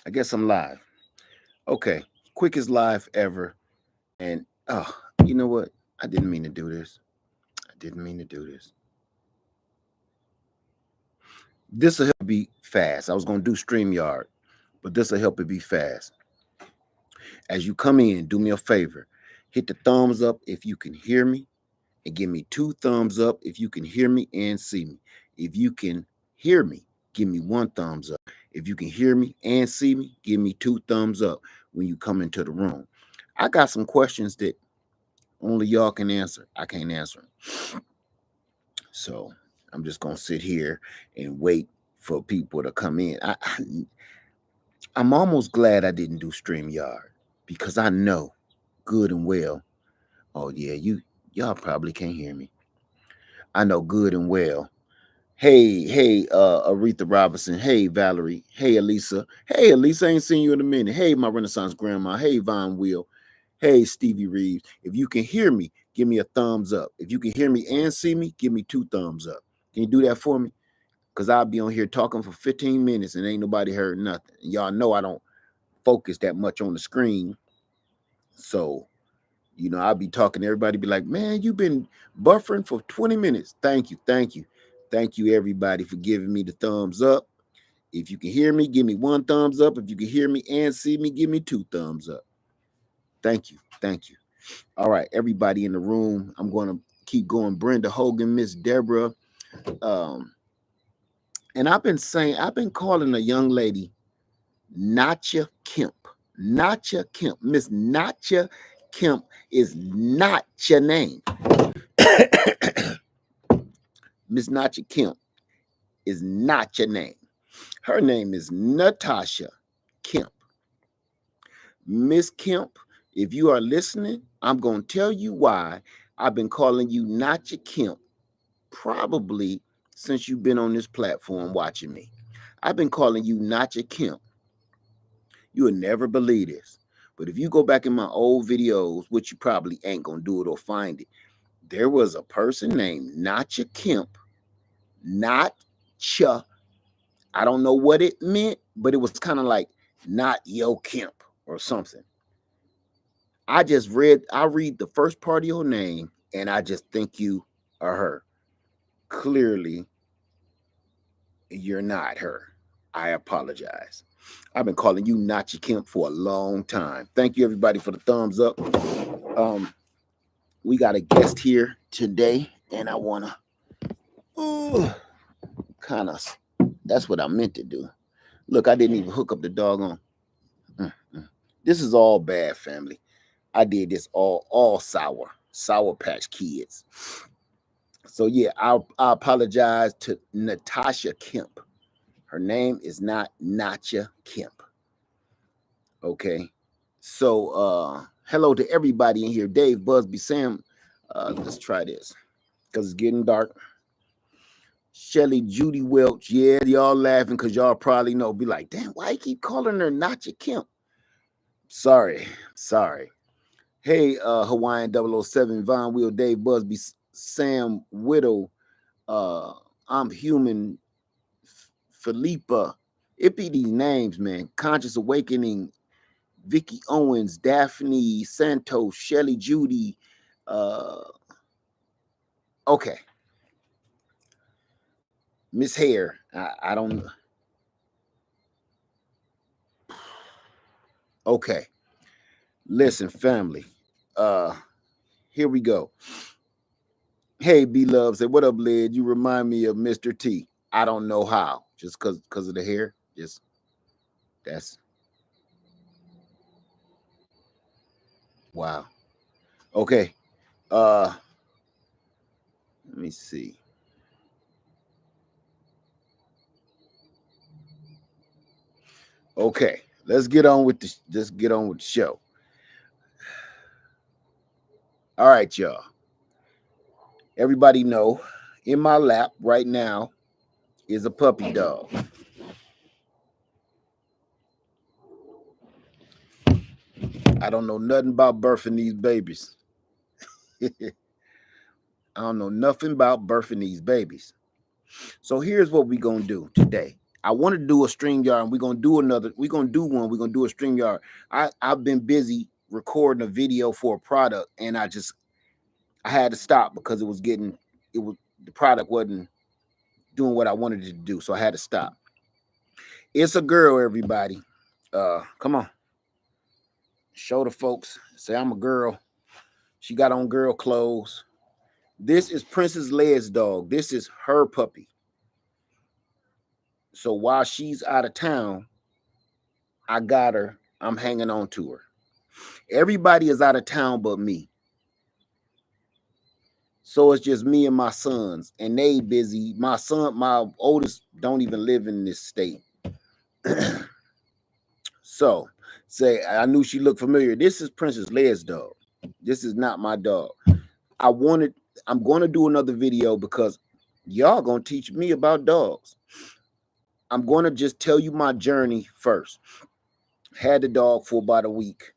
I guess I'm live. Okay, quickest live ever. And you know what? I didn't mean to do this. I didn't mean to do this. This will help be fast. I was gonna do StreamYard, but this will help it be fast. As you come in, do me a favor. Hit the thumbs up if you can hear me, and give me two thumbs up if you can hear me and see me. If you can hear me, give me one thumbs up. If you can hear me and see me, give me two thumbs up when you come into the room. I got some questions that only y'all can answer. I can't answer them. So I'm just gonna sit here and wait for people to come in. I'm almost glad I didn't do StreamYard because I know good and well. Oh yeah, y'all probably can't hear me. I know good and well. Hey, Aretha Robinson. Hey, Valerie. Hey, Elisa. Hey, Elisa, I ain't seen you in a minute. Hey, my Renaissance grandma. Hey, Von Will. Hey, Stevie Reeves. If you can hear me, give me a thumbs up. If you can hear me and see me, give me two thumbs up. Can you do that for me? Because I'll be on here talking for 15 minutes and ain't nobody heard nothing. And y'all know I don't focus that much on the screen. So, I'll be talking, everybody be like, man, you've been buffering for 20 minutes. Thank you, thank you. Thank you, everybody, for giving me the thumbs up. If you can hear me, give me one thumbs up. If you can hear me and see me, give me two thumbs up. Thank you, thank you. All right, everybody in the room, I'm going to keep going. Brenda Hogan, Miss Deborah. Um, and I've been calling a young lady Natcha Kemp. Natcha Kemp. Miss Natcha Kemp is not your name. Miss Natcha Kemp is not your name. Her name is Natasha Kemp. Miss Kemp, if you are listening, I'm going to tell you why I've been calling you Natcha Kemp probably since you've been on this platform watching me. I've been calling you Natcha Kemp. You will never believe this. But if you go back in my old videos, which you probably ain't going to do it or find it, there was a person named Natcha Kemp. Natcha. I don't know what it meant, but it was kind of like not Yo Kemp or something. I read the first part of your name and I just think you are her. Clearly, you're not her. I apologize. I've been calling you Nachi Kemp for a long time. Thank you, everybody, for the thumbs up. We got a guest here today, and I want to kind of, that's what I meant to do. Look, I didn't even hook up the doggone. Mm-mm. This is all bad, family. I did this all sour patch kids. So yeah, I apologize to Natasha Kemp. Her name is not Natcha Kemp. Okay. So hello to everybody in here. Dave, Busby, Sam. Let's try this. Because it's getting dark. Shelly, Judy Welch. Yeah, y'all laughing because y'all probably know. Be like, damn, why you keep calling her Natcha Kemp? Sorry. Hey, Hawaiian 007, Von Wheel, Dave Busby, Sam Widow, I'm Human, Philippa. It be these names, man. Conscious Awakening, Vicky Owens, Daphne Santos, Shelly Judy. Okay. Miss Hare. I don't. Okay. Listen, family. Uh, Here we go. Hey, B Love said, "What up, Lid? You remind me of Mr. T. I don't know how. Just cause of the hair. Just that's wow. Okay. Uh, let me see. Okay, let's get on with the show. All right, y'all. Everybody know in my lap right now is a puppy dog. I don't know nothing about birthing these babies. I don't know nothing about birthing these babies. So here's what we're gonna do today. I wanted to do a StreamYard, and we're gonna do another. We're gonna do one. We're gonna do a StreamYard. I've been busy recording a video for a product, and I had to stop because the product wasn't doing what I wanted it to do, so I had to stop. It's a girl, everybody. Come on, show the folks. Say I'm a girl. She got on girl clothes. This is Princess Leia's dog. This is her puppy. So while she's out of town, I got her. I'm hanging on to her. Everybody is out of town but me. So it's just me and my sons, and they busy. My oldest, don't even live in this state. So, I knew she looked familiar. This is Princess Leia's dog. This is not my dog. I'm going to do another video because y'all going to teach me about dogs. I'm going to just tell you my journey first. Had the dog for about a week.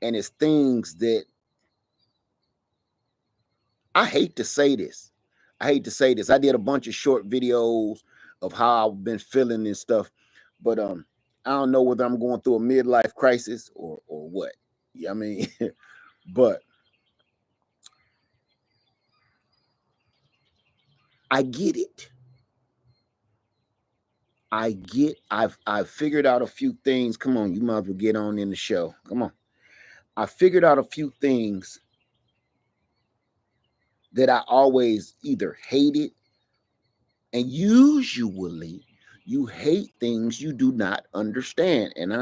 And it's things that I hate to say this. I did a bunch of short videos of how I've been feeling and stuff, but I don't know whether I'm going through a midlife crisis or what. Yeah, I mean, but I get it. I've figured out a few things. Come on, you might as well get on in the show. Come on. I figured out a few things that I always either hated, and usually you hate things you do not understand. And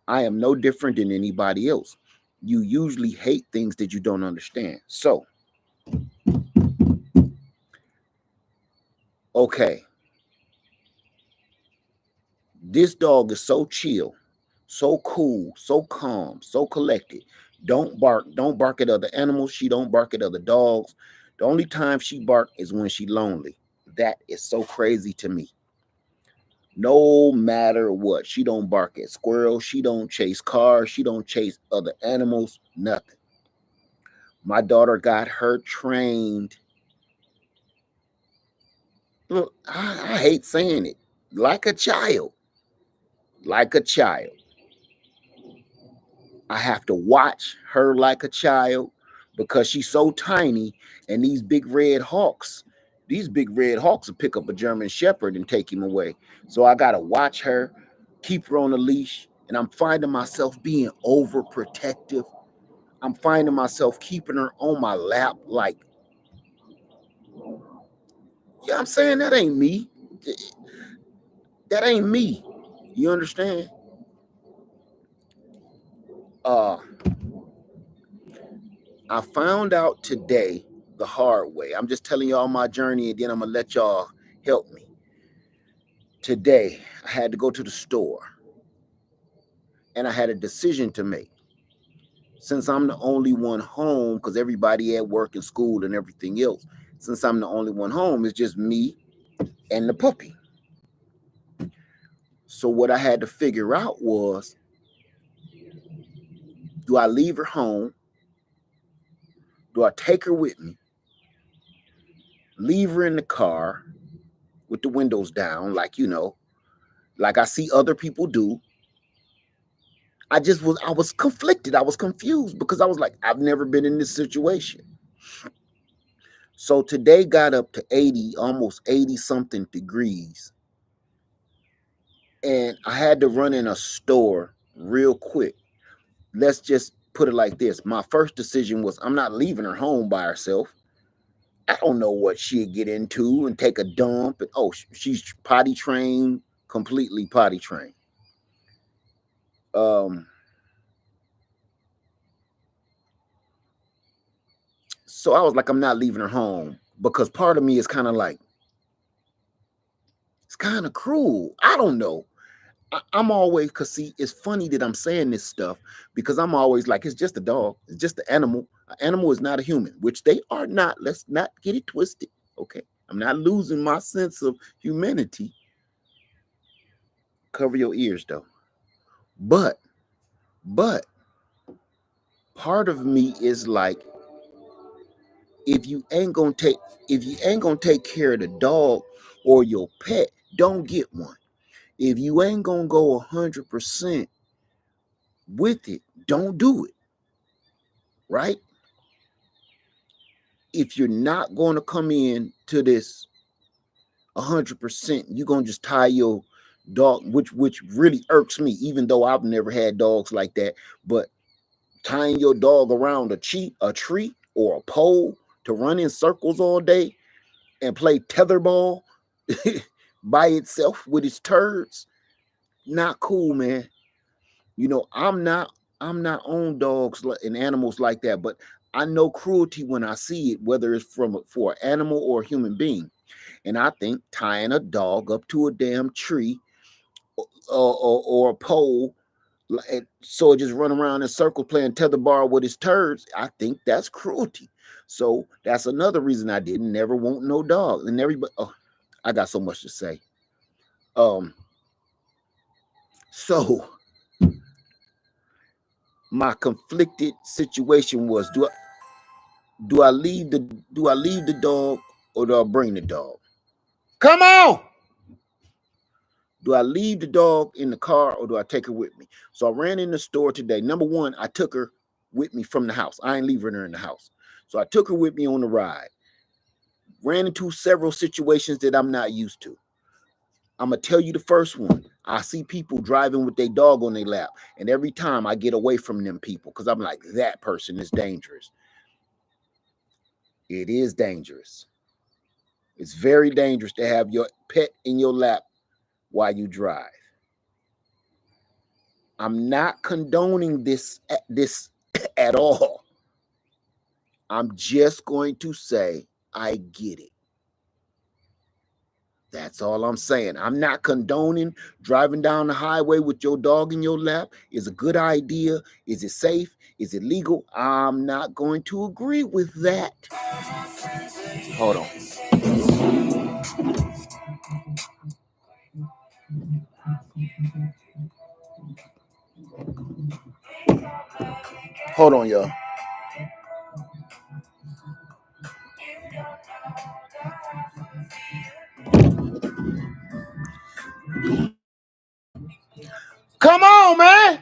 I am no different than anybody else. You usually hate things that you don't understand. So, okay. This dog is so chill, so cool, so calm, so collected. Don't bark at other animals. She don't bark at other dogs. The only time she bark is when she lonely. That is so crazy to me. No matter what, she don't bark at squirrels. She don't chase cars. She don't chase other animals. Nothing. My daughter got her trained. Look, I hate saying it. Like a child. Like a child. I have to watch her like a child because she's so tiny, and these big red hawks will pick up a German Shepherd and take him away. So I got to watch her, keep her on a leash, and I'm finding myself being overprotective. I'm finding myself keeping her on my lap like, yeah, I'm saying that ain't me. That ain't me. You understand? I found out today the hard way. I'm just telling y'all my journey, and then I'm gonna let y'all help me. Today, I had to go to the store, and I had a decision to make. Since I'm the only one home, because everybody at work and school and everything else, since I'm the only one home, it's just me and the puppy. So what I had to figure out was, do I leave her home? Do I take her with me? Leave her in the car with the windows down, like like I see other people do. I was conflicted. I was confused because I was like, I've never been in this situation. So today got up to 80, almost 80 something degrees. And I had to run in a store real quick. Let's just put it like this. My first decision was, I'm not leaving her home by herself. I don't know what she'd get into and take a dump. And she's potty trained, completely potty trained. So I was like, I'm not leaving her home, because part of me is kind of like, it's kind of cruel. I don't know. I'm always, because see, it's funny that I'm saying this stuff, because I'm always like, it's just a dog. It's just an animal. An animal is not a human, which they are not. Let's not get it twisted. Okay. I'm not losing my sense of humanity. Cover your ears though. But part of me is like, if you ain't gonna take care of the dog or your pet, don't get one. If you ain't gonna go 100% with it, don't do it, right? If you're not going to come in to this 100%, you're gonna just tie your dog, which really irks me, even though I've never had dogs like that. But tying your dog around a tree or a pole to run in circles all day and play tetherball by itself with its turds, not cool, man. You know, I'm not on dogs and animals like that, but I know cruelty when I see it, whether it's for an animal or a human being. And I think tying a dog up to a damn tree or a pole, so it just run around in circles playing tetherball with his turds, I think that's cruelty. So that's another reason I didn't never want no dog. And everybody, oh, I got so much to say. Um, so my conflicted situation was, do I leave the dog or do I bring the dog? Come on! Do I leave the dog in the car or do I take her with me? So I ran in the store today. Number one, I took her with me from the house. I ain't leaving her in the house. So I took her with me on the ride. Ran into several situations that I'm not used to. I'm going to tell you the first one. I see people driving with their dog on their lap. And every time I get away from them people because I'm like, that person is dangerous. It is dangerous. It's very dangerous to have your pet in your lap while you drive. I'm not condoning this at all. I'm just going to say I get it. That's all I'm saying. I'm not condoning driving down the highway with your dog in your lap. Is a good idea. Is it safe? Is it legal? I'm not going to agree with that. Hold on. Hold on, y'all. Come on, man.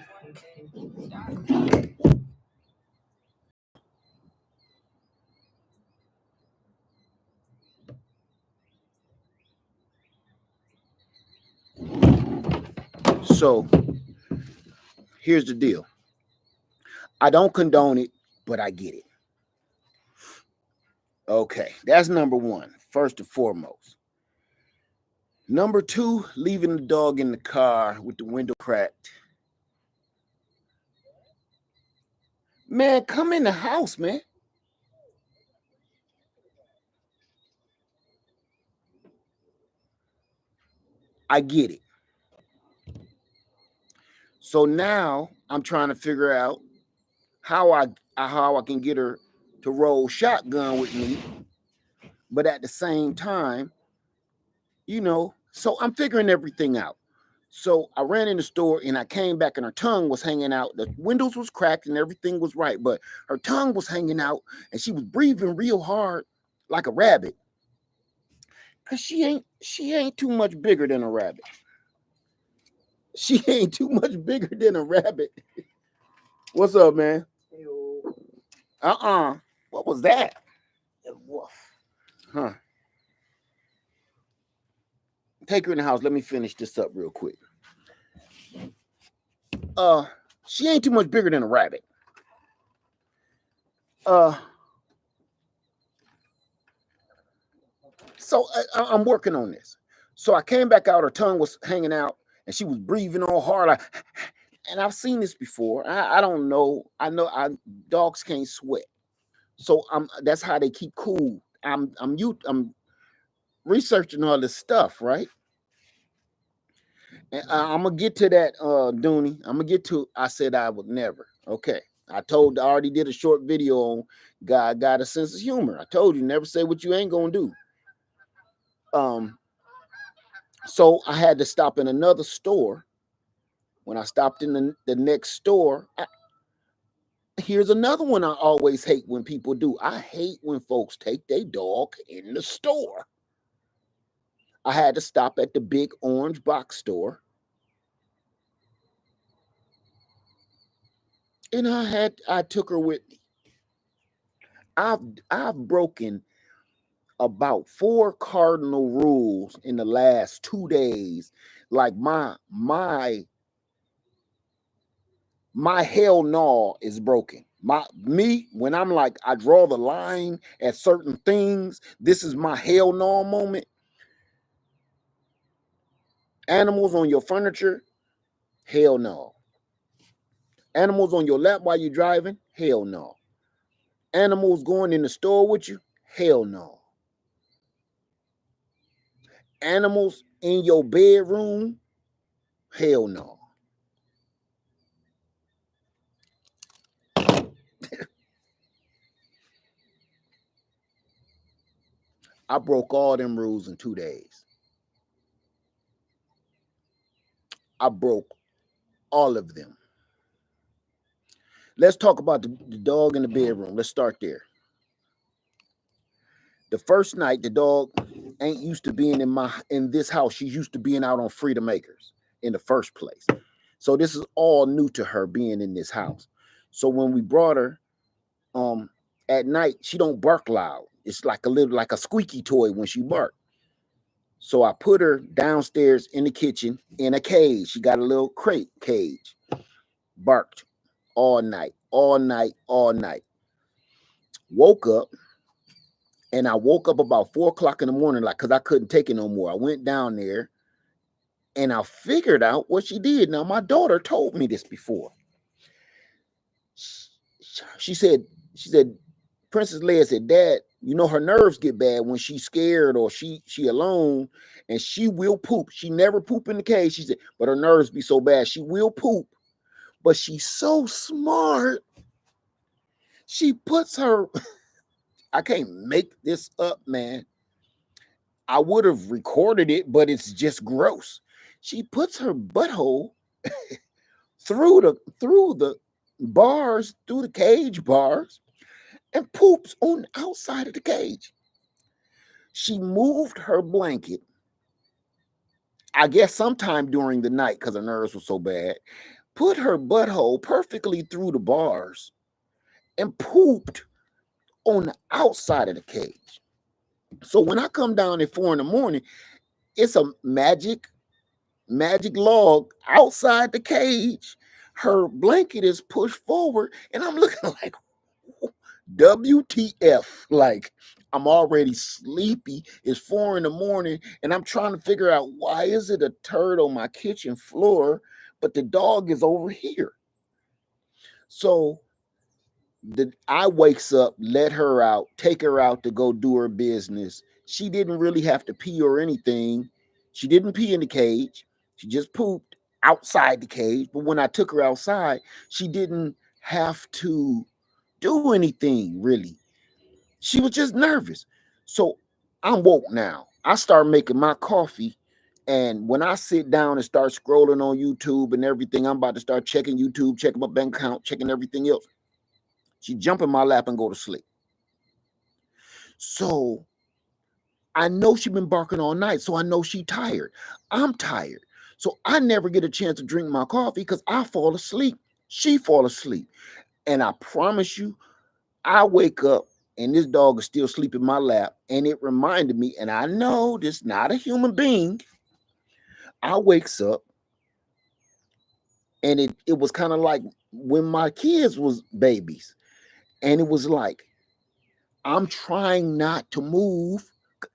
So here's the deal. I don't condone it, but I get it. Okay, that's number one, first and foremost. Number two, leaving the dog in the car with the window cracked. Man, come in the house, man. I get it. So now I'm trying to figure out how I can get her to roll shotgun with me, but at the same time, so I'm figuring everything out. So I ran in the store and I came back and her tongue was hanging out. The windows was cracked and everything was right, but her tongue was hanging out and she was breathing real hard like a rabbit. Cause she ain't too much bigger than a rabbit. She ain't too much bigger than a rabbit. What's up, man? Uh-uh. What was that? A wolf. Huh. Take her in the house. Let me finish this up real quick. She ain't too much bigger than a rabbit. So I'm working on this. So I came back out. Her tongue was hanging out, and she was breathing all hard. And I've seen this before. I don't know. I know dogs can't sweat, so that's how they keep cool. I'm researching all this stuff, right? And I'm gonna get to that, Dooney. I'm gonna get to. I said I would never. Okay. I already did a short video on God got a sense of humor. I told you never say what you ain't gonna do. So I had to stop in another store. When I stopped in the next store, here's another one I always hate when people do. I hate when folks take their dog in the store. I had to stop at the big orange box store, and I took her with me. I've I've broken about four cardinal rules in the last 2 days. Like my hell no is broken. Me, when I'm like, I draw the line at certain things, this is my hell no moment. Animals on your furniture, hell no. Animals on your lap while you're driving, hell no. Animals going in the store with you, hell no. Animals in your bedroom, hell no. I broke all them rules in 2 days. I broke all of them. Let's talk about the dog in the bedroom. Let's start there. The first night, the dog ain't used to being in this house. She's used to being out on Freedom Acres in the first place. So this is all new to her being in this house. So when we brought her, at night, she don't bark loud. It's like a squeaky toy when she bark. So I put her downstairs in the kitchen in a cage. She got a little crate cage. Barked all night, all night, all night. Woke up, and I woke up about 4 o'clock in the morning, like, because I couldn't take it no more. I went down there and I figured out what she did. Now, my daughter told me this before. She said, Princess Leia said, Dad, you know her nerves get bad when she's scared or she alone, and she will poop. She never poop in the cage. She said, but her nerves be so bad, she will poop. But she's so smart. She puts her, I can't make this up, man. I would have recorded it, but it's just gross. She puts her butthole through the bars, through the cage bars, and poops on the outside of the cage. She moved her blanket, I guess sometime during the night because her nerves were so bad, put her butthole perfectly through the bars, and pooped on the outside of the cage. So when I come down at 4 in the morning, it's a magic log outside the cage. Her blanket is pushed forward, and I'm looking like, WTF? Like, I'm already sleepy. It's 4 in the morning, and I'm trying to figure out why is it a turd on my kitchen floor, but the dog is over here. So I wakes up, let her out, take her out to go do her business. She didn't really have to pee or anything. She didn't pee in the cage. She just pooped outside the cage. But when I took her outside, she didn't have to do anything really. She was just nervous. So I'm woke now. I start making my coffee. And when I sit down and start scrolling on YouTube and everything, I'm about to start checking YouTube, checking my bank account, checking everything else. She jump in my lap and go to sleep. So I know she been barking all night. So I know she tired. I'm tired. So I never get a chance to drink my coffee because I fall asleep. She fall asleep. And I promise you, I wake up and this dog is still sleeping in my lap. And it reminded me, and I know this not a human being. I wakes up and it was kind of like when my kids was babies. And it was like, I'm trying not to move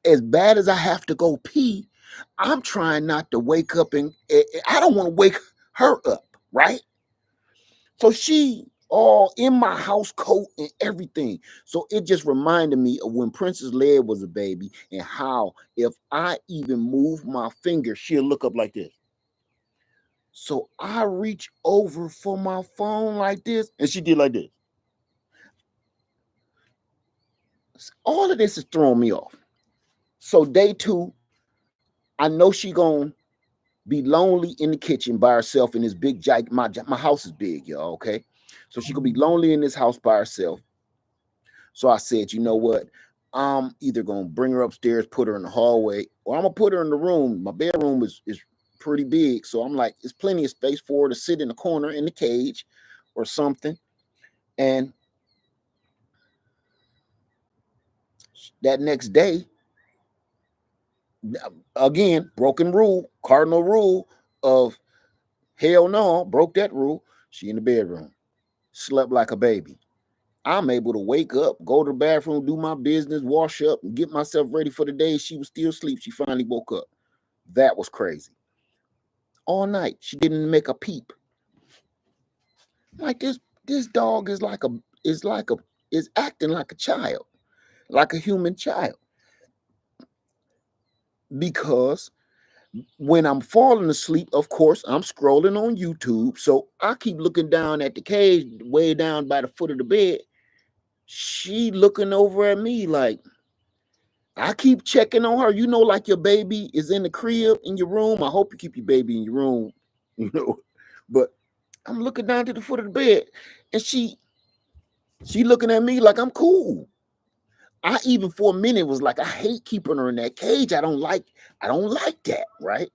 as bad as I have to go pee. I'm trying not to wake up and I don't want to wake her up, right? So she all in my house coat and everything. So it just reminded me of when Princess Leia was a baby and how if I even move my finger, she'll look up like this. So I reach over for my phone like this, and she did like this. All of this is throwing me off. So day 2, I know she gonna be lonely in the kitchen by herself in this big giant. My house is big, y'all. Okay, so she gonna be lonely in this house by herself. So I said, you know what? I'm either gonna bring her upstairs, put her in the hallway, or I'm gonna put her in the room. My bedroom is pretty big, so I'm like, it's plenty of space for her to sit in the corner in the cage or something. And that next day, again, broken rule, cardinal rule of hell no, broke that rule. She in the bedroom, slept like a baby. I'm able to wake up, go to the bathroom, do my business, wash up, and get myself ready for the day. She was still asleep. She finally woke up. That was crazy. All night, she didn't make a peep. Like this dog is acting like a child, like a human child. Because when I'm falling asleep, of course, I'm scrolling on YouTube. So I keep looking down at the cage, way down by the foot of the bed. She looking over at me like, I keep checking on her. You know, like your baby is in the crib in your room. I hope you keep your baby in your room, you know. But I'm looking down to the foot of the bed, and she looking at me like I'm cool. I even for a minute was like, I hate keeping her in that cage. I don't like that, right?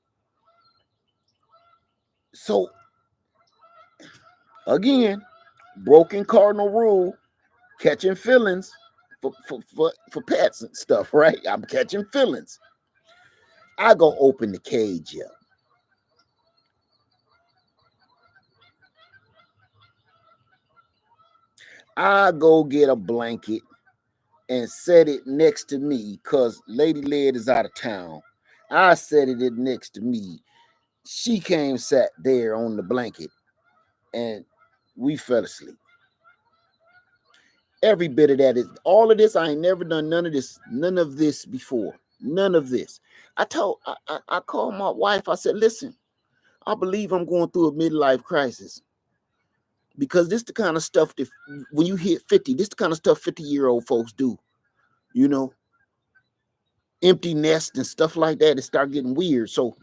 So again, broken cardinal rule, catching feelings for pets and stuff, right? I'm catching feelings. I go open the cage up. I go get a blanket and set it next to me because Lady Led is out of town. I set it next to me. She came, sat there on the blanket, and we fell asleep. Every bit of that is all of this. I ain't never done none of this before. None of this. I called my wife. I said, listen, I believe I'm going through a midlife crisis because this the kind of stuff that when you hit 50, this the kind of stuff 50-year-old folks do. You know, empty nest and stuff like that. It start getting weird. So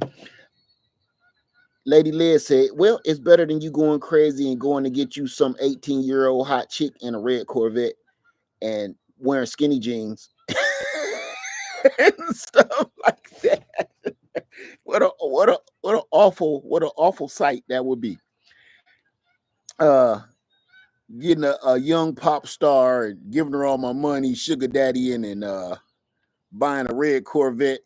Lady Led said, well, it's better than you going crazy and going to get you some 18-year-old hot chick in a red Corvette and wearing skinny jeans and stuff like that. What an awful sight that would be. Getting a young pop star and giving her all my money, sugar daddy and buying a red Corvette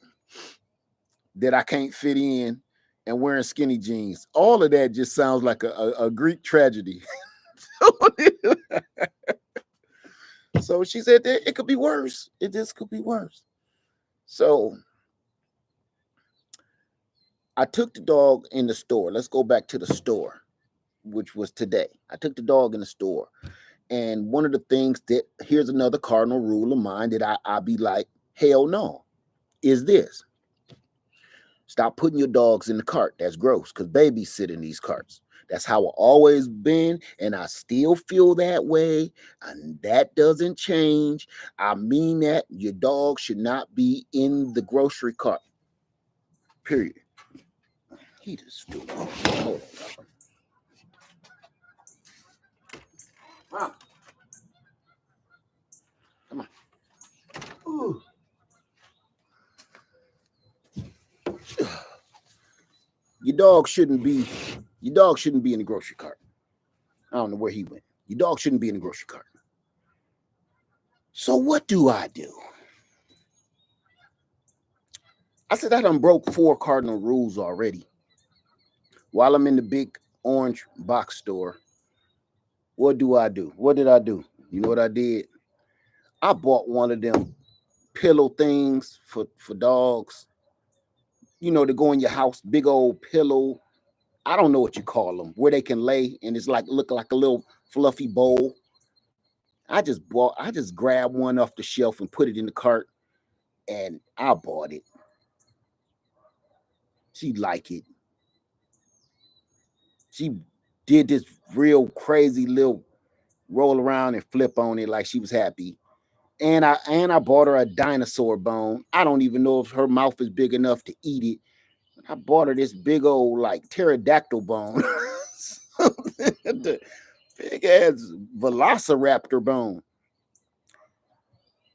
that I can't fit in and wearing skinny jeans. All of that just sounds like a Greek tragedy. So she said that it could be worse. It just could be worse. So I took the dog in the store. Let's go back to the store, which was today. I took the dog in the store. And one of the things that, here's another cardinal rule of mine that I be like, hell no, is this. Stop putting your dogs in the cart. That's gross because babies sit in these carts. That's how I've always been, and I still feel that way, and that doesn't change. I mean that your dog should not be in the grocery cart. Period. He just stupid. Hold on. Come on. Ooh. Your dog shouldn't be in the grocery cart. I don't know where he went. Your dog shouldn't be in the grocery cart. So what do? I said I done broke 4 cardinal rules already. While I'm in the big orange box store, what do? What did I do? You know what I did? I bought one of them pillow things for dogs. You know, to go in your house, big old pillow. I don't know what you call them, where they can lay and it's like look like a little fluffy bowl. I just grabbed one off the shelf and put it in the cart, and I bought it. She liked it. She did this real crazy little roll around and flip on it like she was happy. And I bought her a dinosaur bone. I don't even know if her mouth is big enough to eat it. I bought her this big old like pterodactyl bone. The big ass velociraptor bone.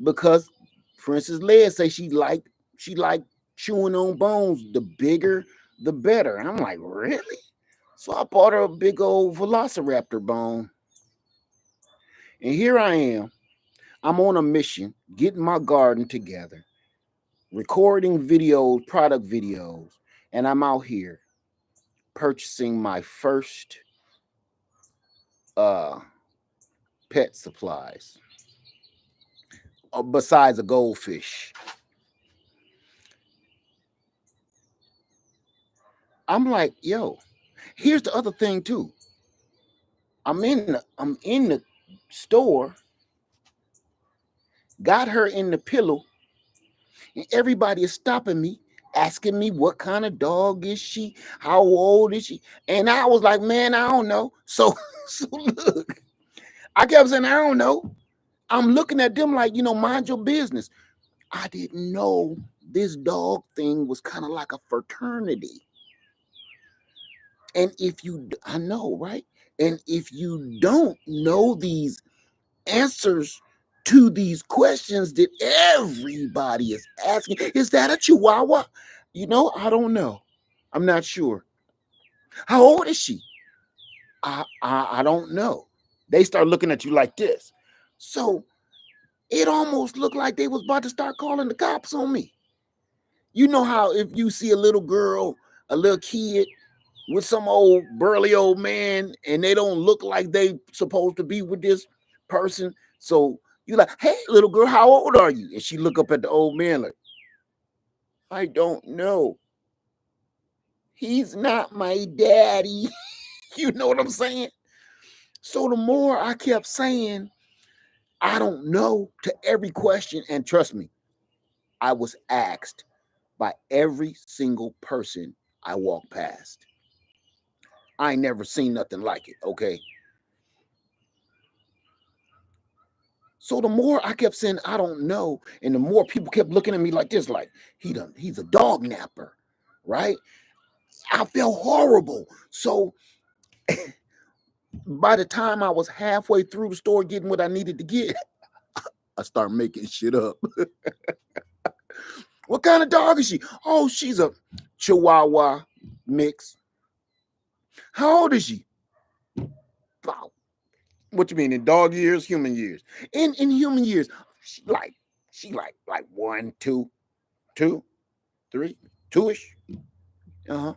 Because Princess Leia say she liked chewing on bones. The bigger, the better. And I'm like, really? So I bought her a big old velociraptor bone. And here I am. I'm on a mission, getting my garden together, recording videos, product videos, and I'm out here purchasing my first uh pet supplies besides a goldfish. I'm like, yo, here's the other thing too. I'm in the store, got her in the pillow, and everybody is stopping me, asking me what kind of dog is she, how old is she, and I was like, man, I don't know. So, so look, I kept saying I don't know. I'm looking at them like, mind your business. I didn't know this dog thing was kind of like a fraternity. And I know, right? And if you don't know these answers to these questions that everybody is asking, is that a chihuahua? I don't know. I'm not sure. How old is she? I don't know. They start looking at you like this. So it almost looked like they was about to start calling the cops on me. You know how if you see a little girl, a little kid with some old burly old man and they don't look like they supposed to be with this person. So you like, hey, little girl, how old are you? And she look up at the old man like, I don't know. He's not my daddy. You know what I'm saying? So the more I kept saying, I don't know to every question, and trust me, I was asked by every single person I walked past. I ain't never seen nothing like it, okay? So the more I kept saying I don't know, and the more people kept looking at me like this, like he's a dog napper, right? I felt horrible. So by the time I was halfway through the store getting what I needed to get, I start making shit up. What kind of dog is she? Oh, she's a Chihuahua mix. How old is she? Wow. What you mean in dog years, human years? In human years, she like one, two, three, two-ish. Uh-huh.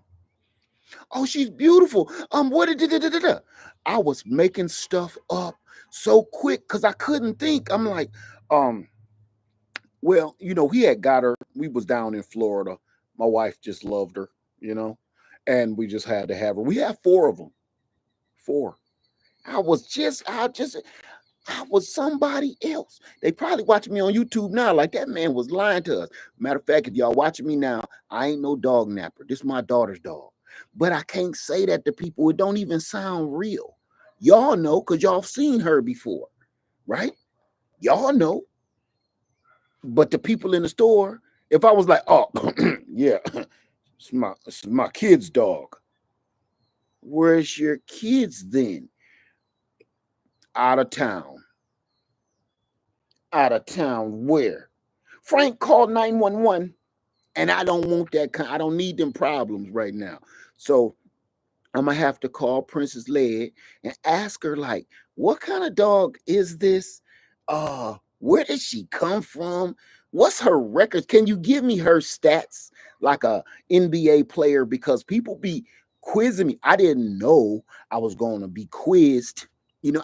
Oh, she's beautiful. What did I was making stuff up so quick because I couldn't think. I'm like, um, well, he had got her. We was down in Florida. My wife just loved her, you know, and we just had to have her. We have four of them. Four. I was somebody else. They probably watching me on YouTube now, like that man was lying to us. Matter of fact, if y'all watching me now, I ain't no dog napper. This is my daughter's dog. But I can't say that to people. It don't even sound real. Y'all know because y'all seen her before, right? Y'all know. But the people in the store, if I was like, oh, yeah, it's my kid's dog. Where's your kids then? Out of town. Out of town where? Frank called 911 and I don't want that I don't need them problems right now. So I'm gonna have to call Princess Leia and ask her, like, what kind of dog is this? Where did she come from? What's her record? Can you give me her stats like a NBA player? Because people be quizzing me. I didn't know I was going to be quizzed.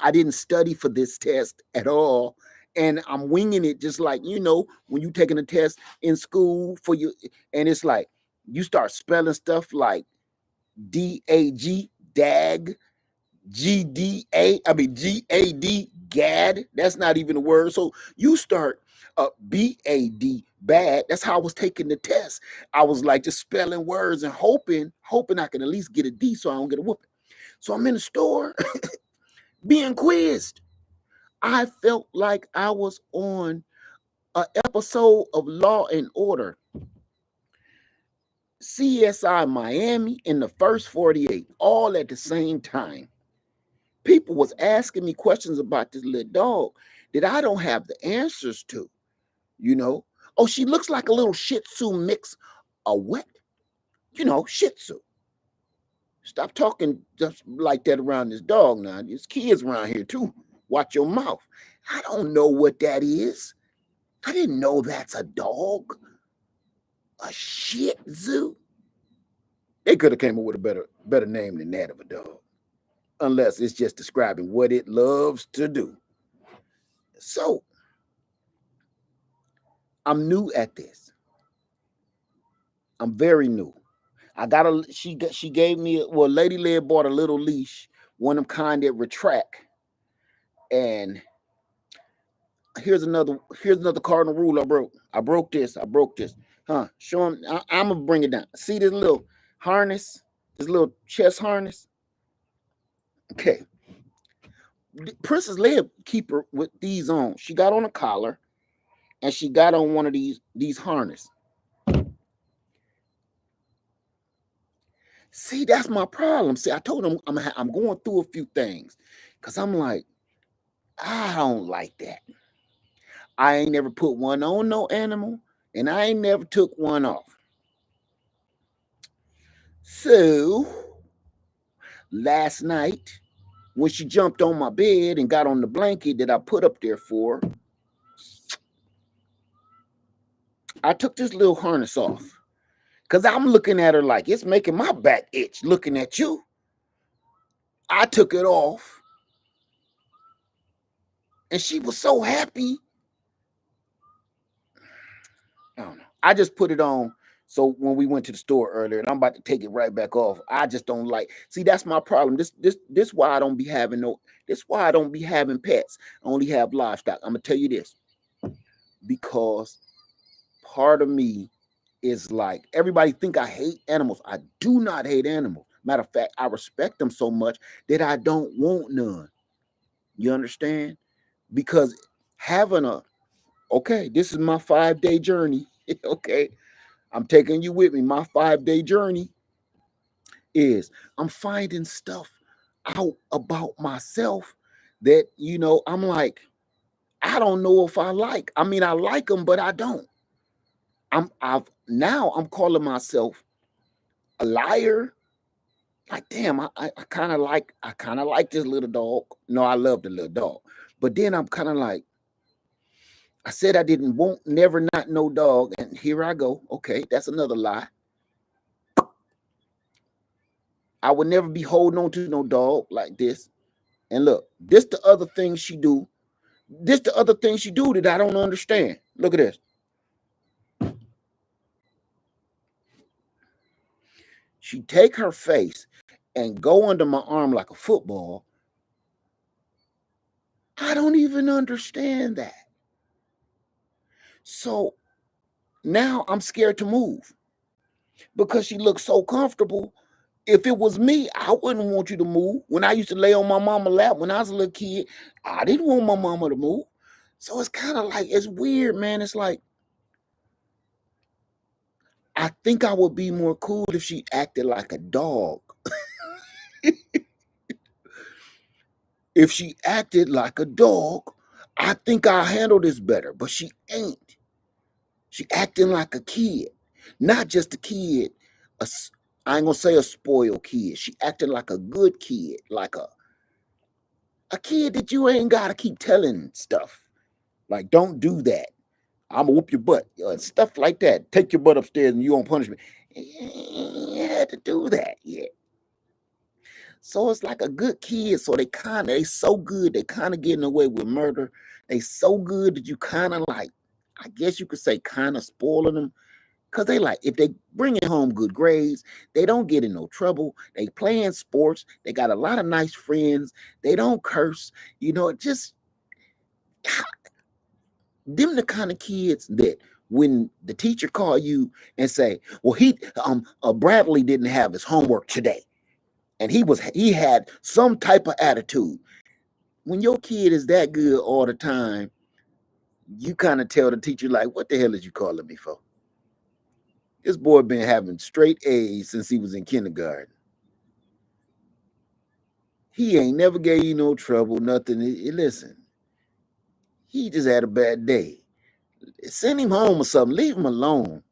I didn't study for this test at all. And I'm winging it just like, when you taking a test in school for you, and it's like you start spelling stuff like DAG, DAG, GAD, GAD. That's not even a word. So you start BAD, bad. That's how I was taking the test. I was like just spelling words and hoping I can at least get a D so I don't get a whooping. So I'm in the store being quizzed. I felt like I was on an episode of Law and Order. CSI Miami in the first 48, all at the same time. People was asking me questions about this little dog that I don't have the answers to, you know. Oh, she looks like a little Shih Tzu mix A what? Shih Tzu. Stop talking just like that around this dog now. There's kids around here too. Watch your mouth. I don't know what that is. I didn't know that's a dog. A Shih Tzu. They could have came up with a better name than that of a dog. Unless it's just describing what it loves to do. So I'm new at this. I'm very new. She gave me Lady Led bought a little leash, one of them kind that retract. And here's another cardinal rule I broke. I broke this. Huh? Show him. I'm gonna bring it down. See this little harness, this little chest harness. Okay. Princess Leia keep her with these on. She got on a collar, and she got on one of these harness. See, that's my problem. See, I told him I'm going through a few things because I'm like, I don't like that. I ain't never put one on no animal, and I ain't never took one off. So last night, when she jumped on my bed and got on the blanket that I put up there for her, I took this little harness off. Because I'm looking at her like it's making my back itch looking at you. I took it off. And she was so happy. I don't know. I just put it on. So when we went to the store earlier, and I'm about to take it right back off, I just don't like. See, that's my problem. This why I don't be having why I don't be having pets. I only have livestock. I'm gonna tell you this. Because part of me is like, everybody think I hate animals. I do not hate animals. Matter of fact, I respect them so much that I don't want none. You understand? Because having this is my 5-day journey. Okay. I'm taking you with me. My 5-day journey is I'm finding stuff out about myself that, I'm like, I don't know if I like. I mean, I like them, but I don't. I'm calling myself a liar. Like, damn, I kind of like this little dog. No, I love the little dog. But then I'm kind of like, I said I won't never not no dog, and here I go. Okay, that's another lie. I would never be holding on to no dog like this. And look, this the other thing she do. This the other thing she do that I don't understand. Look at this. She take her face and go under my arm like a football. I don't even understand that. So now I'm scared to move because she looks so comfortable. If it was me, I wouldn't want you to move. When I used to lay on my mama's lap when I was a little kid, I didn't want my mama to move. So it's kind of like, it's weird, man. It's like, I think I would be more cool if she acted like a dog. If she acted like a dog, I think I'll handle this better. But she ain't. She acting like a kid. Not just a kid. I ain't gonna say a spoiled kid. She acting like a good kid. Like a kid that you ain't gotta keep telling stuff. Like, don't do that. I'm gonna whoop your butt. Stuff like that. Take your butt upstairs and you won't punish me. You had to do that, yeah. So it's like a good kid. So they so good, they kind of getting away with murder. They so good that you kind of like, I guess you could say kind of spoiling them. Because they like, if they bring it home good grades, they don't get in no trouble. They playing sports. They got a lot of nice friends. They don't curse. Just them the kind of kids that when the teacher call you and say, well, Bradley didn't have his homework today. And he had some type of attitude. When your kid is that good all the time, you kind of tell the teacher, like, what the hell is you calling me for? This boy been having straight A's since he was in kindergarten. He ain't never gave you no trouble, nothing. Listen, he just had a bad day. Send him home or something. Leave him alone.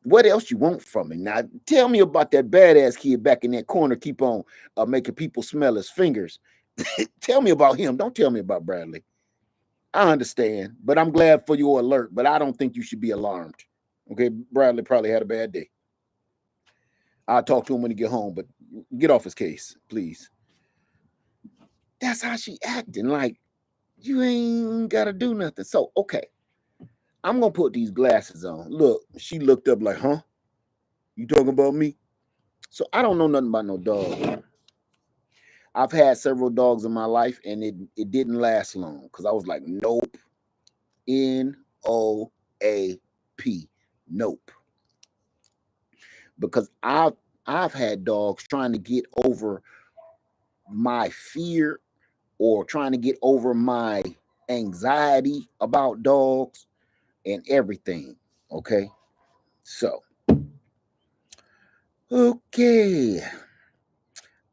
What else you want from me? Now tell me about that badass kid back in that corner. Keep on making people smell his fingers. Tell me about him. Don't tell me about Bradley. I understand, but I'm glad for your alert. But I don't think you should be alarmed. Okay, Bradley probably had a bad day. I'll talk to him when he get home. But get off his case, please. That's how she acting. Like you ain't gotta do nothing. So okay, I'm gonna put these glasses on. Look, she looked up like, huh? You talking about me? So I don't know nothing about no dog. I've had several dogs in my life, and it didn't last long because I was like, nope, NOAP, nope. Because I've had dogs trying to get over my fear or trying to get over my anxiety about dogs and everything. Okay, so okay,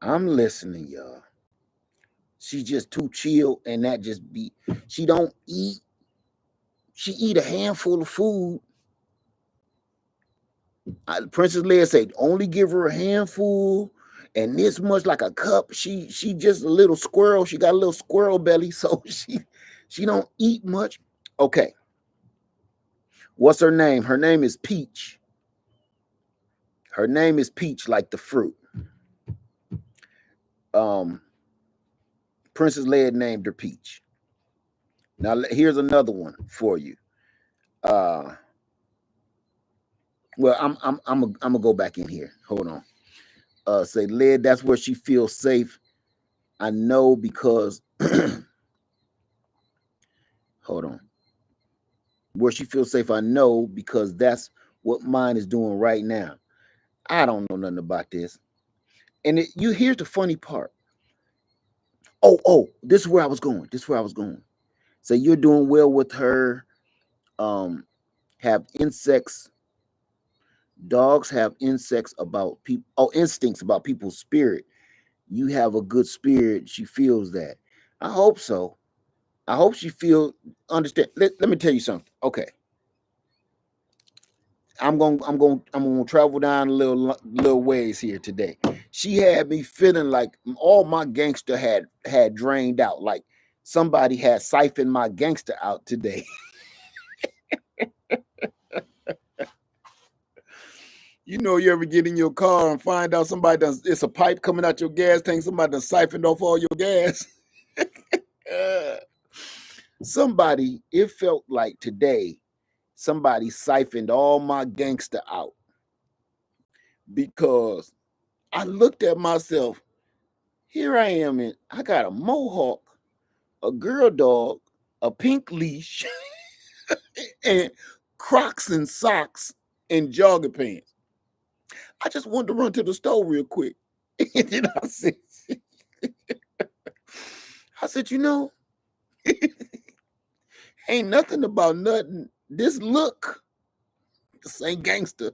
I'm listening, y'all. She just too chill, and that just be. She don't eat. She eat a handful of food. Princess Leia said, only give her a handful and this much, like a cup. She just a little squirrel. She got a little squirrel belly, so she don't eat much. Okay, what's her name? Her name is Peach. Her name is Peach, like the fruit. Princess Leia named her Peach. Now here's another one for you. Well, I'm gonna go back in here. Hold on. Say Leia, that's where she feels safe. I know because hold on. Where she feels safe, I know because that's what mine is doing right now. I don't know nothing about this. And here's the funny part. Oh, this is where I was going. So you're doing well with her. Have insects. Dogs have insects about people. Oh, instincts about people's spirit. You have a good spirit. She feels that. I hope so. I hope she understand. Let me tell you something. Okay. I'm gonna travel down a little ways here today. She had me feeling like all my gangster had drained out, like somebody had siphoned my gangster out today. You know, you ever get in your car and find out it's a pipe coming out your gas tank, somebody done siphoned off all your gas. It felt like today, somebody siphoned all my gangster out because I looked at myself. Here I am, I got a mohawk, a girl dog, a pink leash, and Crocs and socks and jogging pants. I just wanted to run to the store real quick. And then I said, you know, ain't nothing about nothing. This look, this ain't gangster.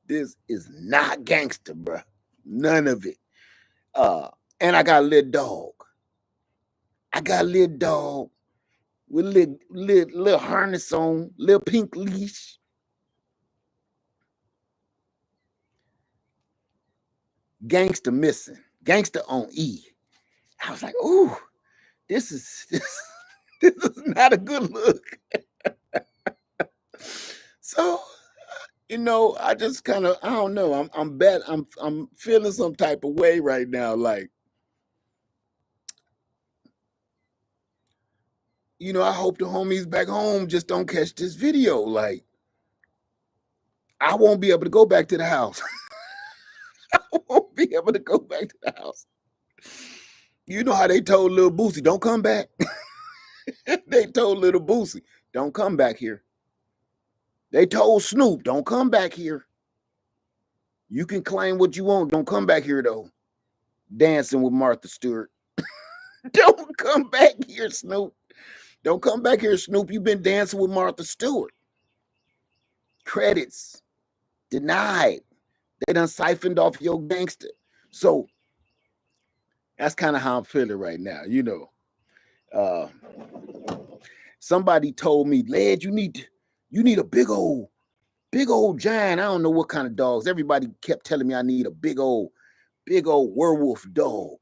This is not gangster, bruh. None of it. And I got a little dog. With little harness on, little pink leash. Gangster missing. Gangster on E. I was like, ooh, this is not a good look. So, I just kind of, I don't know. I'm feeling some type of way right now. Like, I hope the homies back home just don't catch this video. Like, I won't be able to go back to the house. I won't be able to go back to the house. You know how they told little Boosie, don't come back. They told little Boosie, don't come back here. They told Snoop, don't come back here. You can claim what you want. Don't come back here, though. Dancing with Martha Stewart. Don't come back here, Snoop. Don't come back here, Snoop. You've been dancing with Martha Stewart. Credits denied. They done siphoned off your gangster. So that's kind of how I'm feeling right now. Somebody told me, Led, you need a big old Big old giant. I don't know what kind of dogs. Everybody kept telling me I need a big old werewolf dog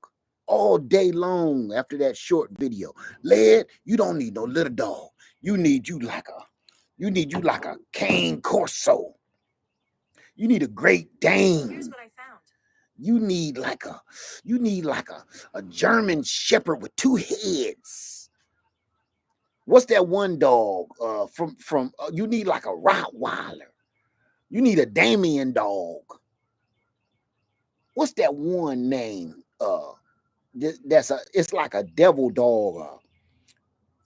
all day long after that short video. Led, you don't need no little dog. You need you like a cane corso. You need a Great Dane. Here's what I found. You need like a German shepherd with two heads. What's that one dog from you need like a Rottweiler. You need a Damien dog. What's that one name? It's like a devil dog,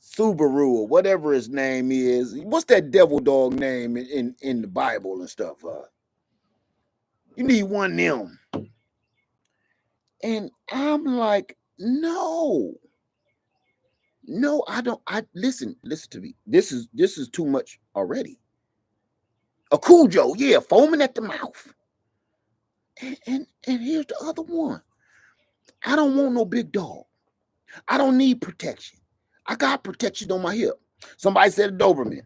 Subaru or whatever his name is. What's that devil dog name in the Bible and stuff? You need one of them. And I'm like, no, I don't. Listen to me. This is too much already. A Cujo, yeah, foaming at the mouth. And here's the other one. I don't want no big dog. I don't need protection. I got protection on my hip. Somebody said a Doberman.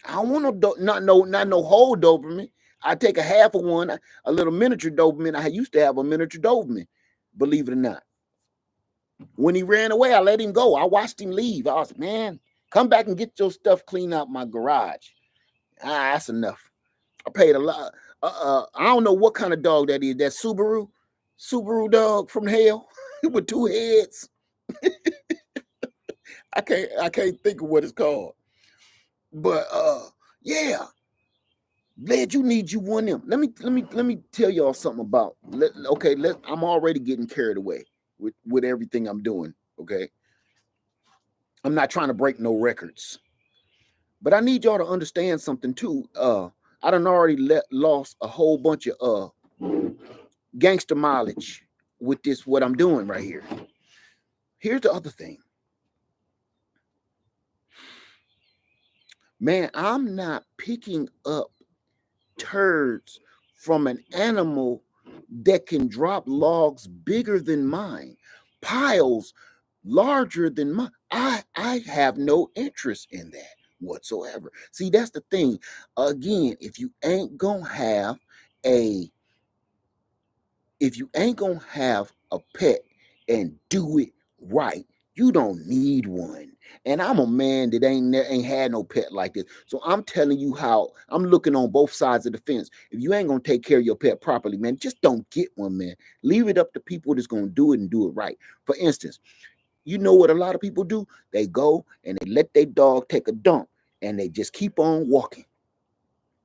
I don't want not no whole Doberman. I take a half of one, a little miniature Doberman. I used to have a miniature Doberman, believe it or not. When he ran away, I let him go. I watched him leave. I was, man, come back and get your stuff cleaned out my garage. That's enough. I paid a lot. I don't know what kind of dog that is. That Subaru dog from hell with two heads. I can't think of what it's called. But yeah. Led, you need you one of them. Let me tell y'all something about. I'm already getting carried away with everything I'm doing. Okay, I'm not trying to break no records, but I need y'all to understand something too. I done already lost a whole bunch of gangster mileage with this what I'm doing right here. Here's the other thing, man. I'm not picking up turds from an animal that can drop logs bigger than mine, piles larger than mine. I have no interest in that whatsoever. See, that's the thing. Again, if you ain't gonna have a pet and do it right, you don't need one. And I'm a man that ain't had no pet like this. So I'm telling you how I'm looking on both sides of the fence. If you ain't gonna take care of your pet properly, man, just don't get one, man. Leave it up to people that's gonna do it and do it right. For instance, you know what a lot of people do? They go and they let their dog take a dump and they just keep on walking.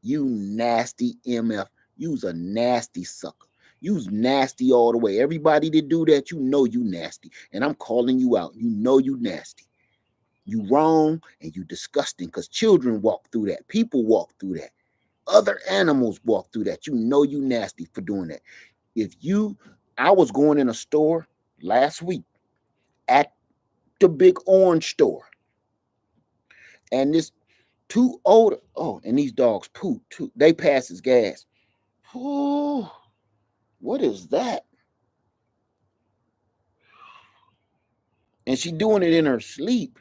You nasty MF. You's a nasty sucker. You's nasty all the way. Everybody that do that, you know you nasty. And I'm calling you out. You know you nasty. You wrong and you disgusting because children walk through that. People walk through that. Other animals walk through that. You know you nasty for doing that. I was going in a store last week at the big orange store. And this and these dogs poop too. They pass as gas. Oh, what is that? And she doing it in her sleep.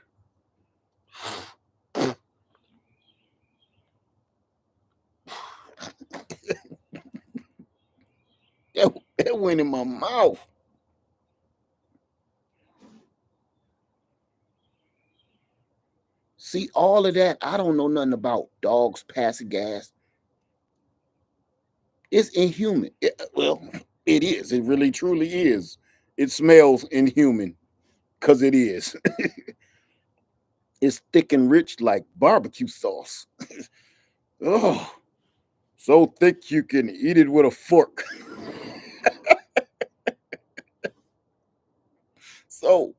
That went in my mouth. See, all of that, I don't know nothing about dogs passing gas. It's inhuman. Well, it is. It really, truly is. It smells inhuman because it is. It's thick and rich like barbecue sauce. Oh, so thick you can eat it with a fork. So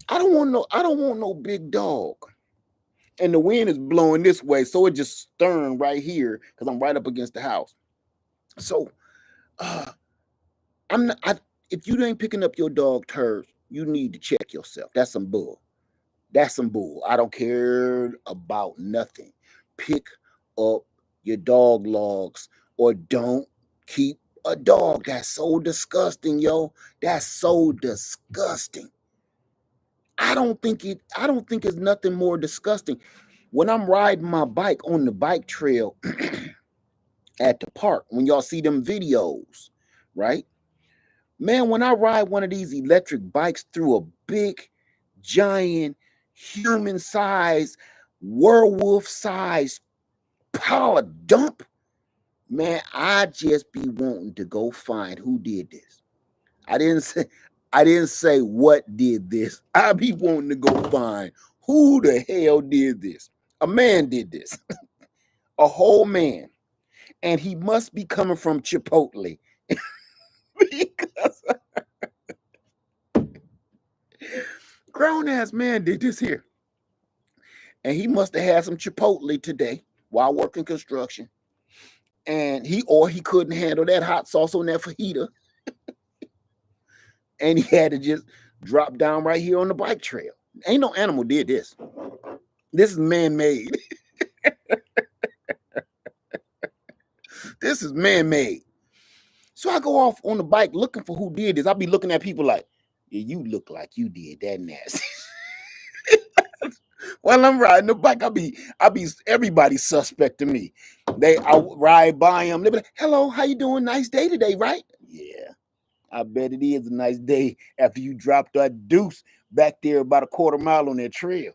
I don't want no big dog. And the wind is blowing this way, so it just stirring right here because I'm right up against the house. So I'm not. If you ain't picking up your dog turds, you need to check yourself. That's some bull. That's some bull. I don't care about nothing. Pick up your dog logs or don't keep a dog. That's so disgusting, yo. That's so disgusting. I don't think it's nothing more disgusting. When I'm riding my bike on the bike trail at the park when y'all see them videos, right? Man, when I ride one of these electric bikes through a big, giant, human-sized, werewolf-sized pile of dump, man, I just be wanting to go find who did this. I didn't say I didn't say what did this. I be wanting to go find who the hell did this. A man did this. A whole man. And he must be coming from Chipotle. Because grown ass man did this here. And he must have had some Chipotle today while working construction. And he couldn't handle that hot sauce on that fajita. And he had to just drop down right here on the bike trail. Ain't no animal did this. This is man-made. This is man-made. So I go off on the bike looking for who did this. I be looking at people like, yeah, you look like you did that nasty. While I'm riding the bike, I be everybody suspect to me. I ride by them. They be like, hello, how you doing? Nice day today, right? Yeah, I bet it is a nice day after you dropped that deuce back there about a quarter mile on that trail.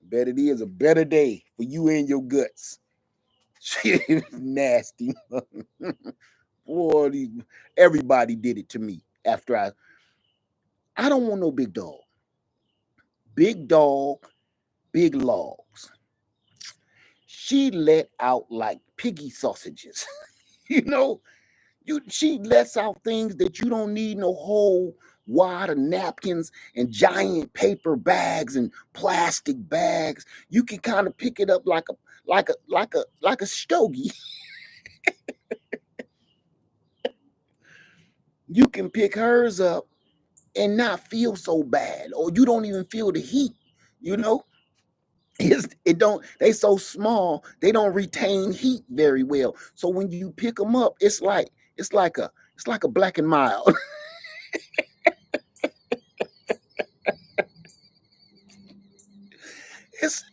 Bet it is a better day for you and your guts. Shit, nasty. Boy, everybody did it to me after I don't want no big dog. Big dog, big logs. She let out like piggy sausages. You know, she lets out things that you don't need no whole wad of napkins and giant paper bags and plastic bags. You can kind of pick it up like a stogie. You can pick hers up and not feel so bad, or you don't even feel the heat, you know. They so small, they don't retain heat very well. So when you pick them up, it's like a Black and Mild.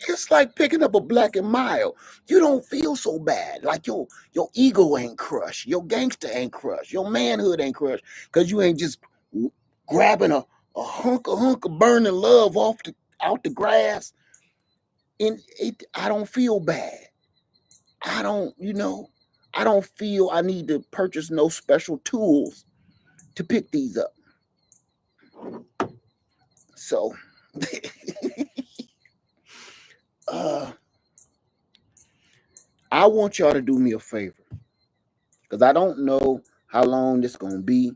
It's like picking up a Black and Mild. You don't feel so bad. Like your ego ain't crushed, your gangster ain't crushed, your manhood ain't crushed, because you ain't just grabbing a hunk of burning love out the grass. And I don't feel bad. I don't feel I need to purchase no special tools to pick these up. So I want y'all to do me a favor, because I don't know how long this gonna be,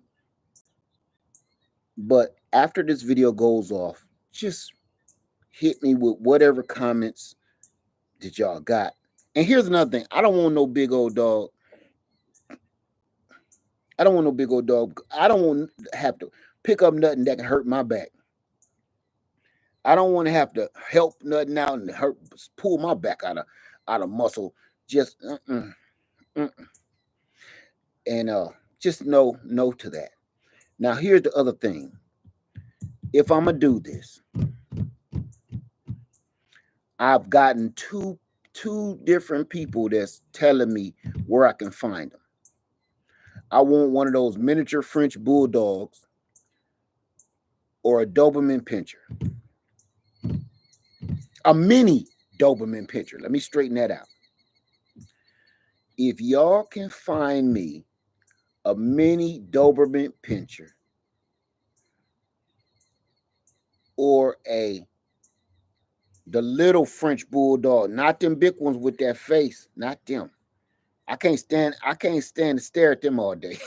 but after this video goes off, just hit me with whatever comments that y'all got. And here's another thing. I don't want no big old dog. I don't want no big old dog. I don't want to have to pick up nothing that can hurt my back. I don't want to have to help nothing out and pull my back out of muscle. Just and just no to that. Now here's the other thing. If I'm gonna do this, I've gotten two different people that's telling me where I can find them. I want one of those miniature French bulldogs or a Doberman Pinscher. A mini Doberman Pinscher. Let me straighten that out. If y'all can find me a mini Doberman Pinscher or the little French bulldog, not them big ones with that face, not them. I can't stand to stare at them all day.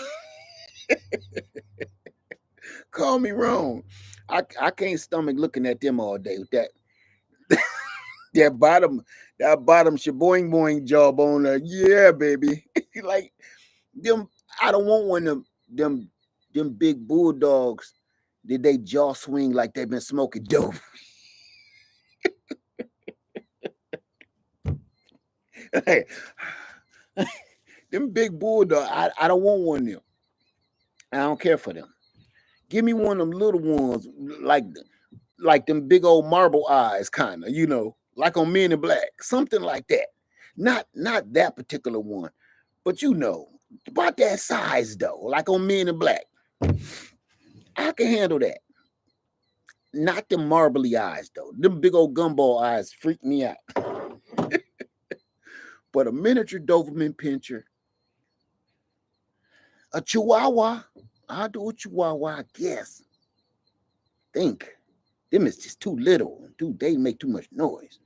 Call me wrong. I can't stomach looking at them all day with that that bottom shaboing boing jawbone. Yeah, baby. Like them, I don't want one of them big bulldogs that they jaw swing like they've been smoking dope. Hey, them big bulldogs, I don't want one of them. I don't care for them. Give me one of them little ones, like them big old marble eyes, kind of, like on Men in Black, something like that. Not that particular one, But you know, about that size though, like on Men in Black, I can handle that. Not them marbly eyes though. Them big old gumball eyes freak me out. But a miniature Doberman Pinscher, a Chihuahua, I'll do a Chihuahua, I guess. Think. Them is just too little. Dude, they make too much noise.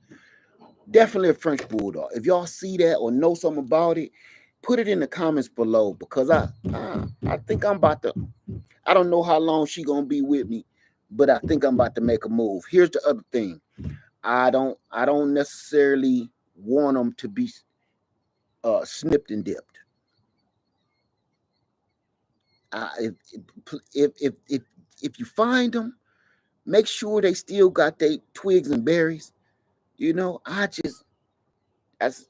Definitely a French Bulldog. If y'all see that or know something about it, put it in the comments below because I think I'm about to, I don't know how long she gonna be with me, but I think I'm about to make a move. Here's the other thing. I don't necessarily want them to be snipped and dipped. If you find them, make sure they still got their twigs and berries. You know, as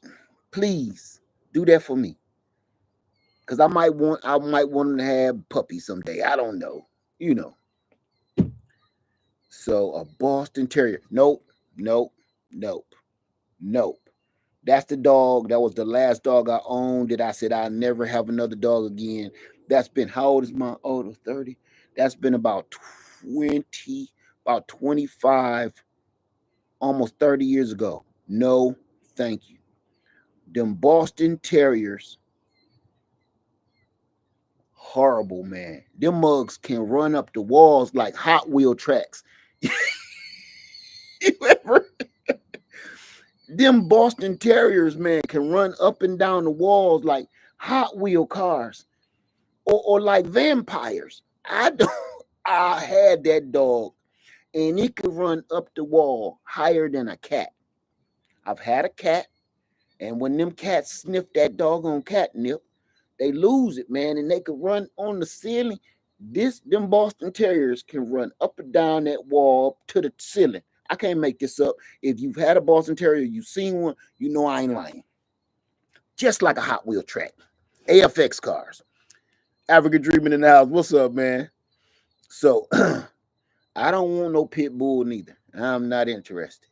please do that for me, because I might want them to have puppies someday. I don't know, you know. So a Boston Terrier, nope, nope, nope, nope. That's the dog. That was the last dog I owned that I said I'll never have another dog again. That's been, how old is my oldest? 30. That's been about 20, about 25, almost 30 years ago. No, thank you. Them Boston Terriers, horrible, man. Them mugs can run up the walls like Hot Wheel tracks. You ever? Them Boston Terriers, man, can run up and down the walls like Hot Wheel cars or like vampires. I don't. I had that dog, and it could run up the wall higher than a cat. I've had a cat, and when them cats sniff that doggone catnip, they lose it, man, and they could run on the ceiling. Them Boston Terriers can run up and down that wall to the ceiling. I can't make this up. If you've had a Boston Terrier, you've seen one, you know I ain't lying. Just like a Hot Wheel track. AFX cars. African Dreaming in the house. What's up, man? So I don't want no pit bull neither. I'm not interested.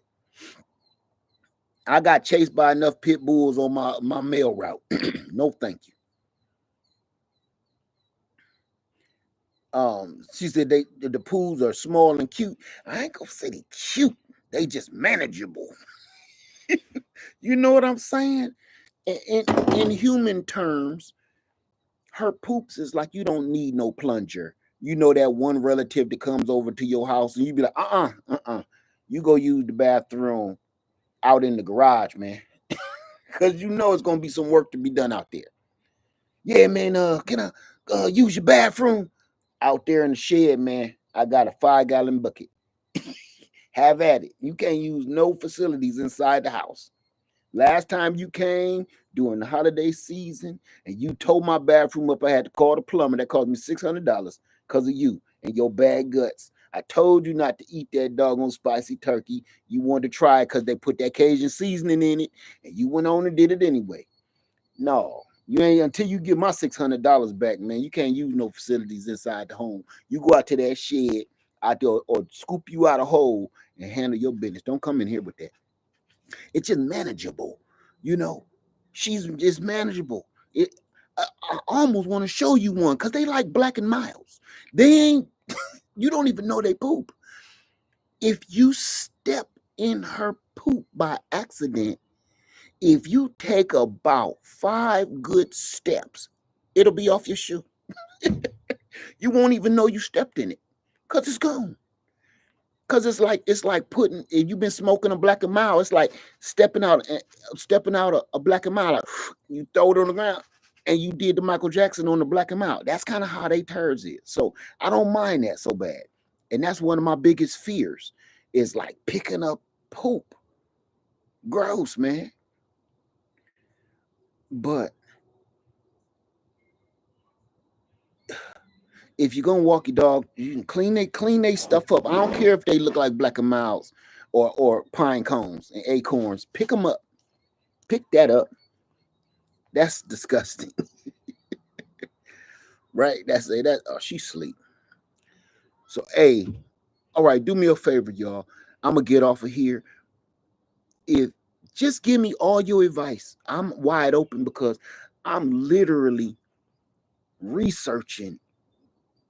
I got chased by enough pit bulls on my mail route. No, thank you. She said the poos are small and cute. I ain't gonna say they cute. They just manageable. You know what I'm saying? In human terms, her poops is like you don't need no plunger. You know that one relative that comes over to your house and you be like, you go use the bathroom out in the garage, man. Because you know it's gonna be some work to be done out there. Yeah, man, can I use your bathroom? Out there in the shed, man, I got a 5-gallon bucket. Have at it. You can't use no facilities inside the house. Last time you came during the holiday season and you tore my bathroom up, I had to call the plumber. That cost me $600 because of you and your bad guts. I told you not to eat that doggone spicy turkey. You wanted to try it because they put that Cajun seasoning in it, and you went on and did it anyway. No, you ain't, until you get my $600 back, man. You can't use no facilities inside the home. You go out to that shed out there or scoop you out a hole and handle your business. Don't come in here with that. It's just manageable, you know. She's just manageable. I almost want to show you one because they like Black and Miles. They ain't. You don't even know they poop. If you step in her poop by accident, if you take about 5 good steps, it'll be off your shoe. You won't even know you stepped in it because it's gone. Because it's like putting, if you've been smoking a Black and Mild, it's like stepping out a Black and Mild. Like, you throw it on the ground and you did the Michael Jackson on the Black and Mild. That's kind of how they turds is. So I don't mind that so bad. And that's one of my biggest fears is like picking up poop. Gross, man. But if you're gonna walk your dog, you can clean they stuff up. I don't care if they look like Black and Miles or pine cones and acorns. Pick them up. Pick that up. That's disgusting. Right? That's that. Oh, she sleep. So hey, all right, do me a favor, y'all. I'm gonna get off of here. If just give me all your advice. I'm wide open because I'm literally researching